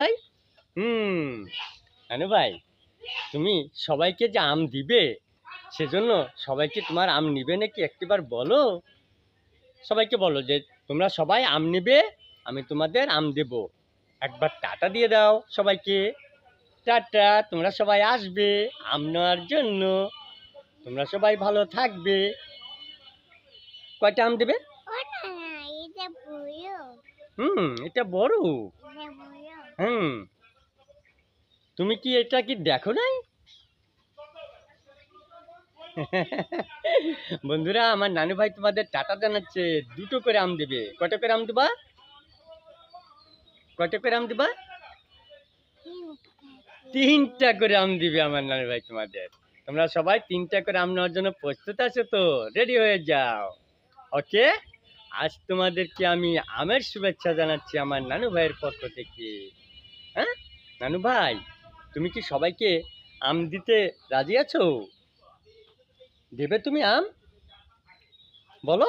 ভাই। নানু ভাই, তুমি সবাইকে যে আম দিবে, সেজন্য সবাইকে তোমার আম নিবে নাকি একটিবার বলো। সবাইকে বলো যে তোমরা সবাই আম নিবে, আমি তোমাদের আম দেব। একবার টাটা দিয়ে দাও সবাইকে। টাটা, তোমরা সবাই আসবে আম নেওয়ার জন্য। তোমরা সবাই ভালো থাকবে। কয়টা আম দেবে? এটা বড়। তুমি কি এটা কি দেখো নাই? বন্ধুরা, আমার নানু ভাই তোমাদের টাটা জানাচ্ছে। দুটো করে আম দেবে। কয়টা করে আম দিবা? কয়টা করে আম দিবা? 3টা করে আম দিবে আমার নানু ভাই তোমাদের। তোমরা সবাই 3টা করে আম নেওয়ার জন্য প্রস্তুত আছো তো? রেডি হয়ে যাও। ওকে, আজ তোমাদেরকে আমি আমের শুভেচ্ছা জানাচ্ছি আমার নানু ভাইয়ের পক্ষ থেকে। হ্যাঁ নানু ভাই, তুমি কি সবাইকে আম দিতে রাজি আছো? দেবে তুমি আম? বলো।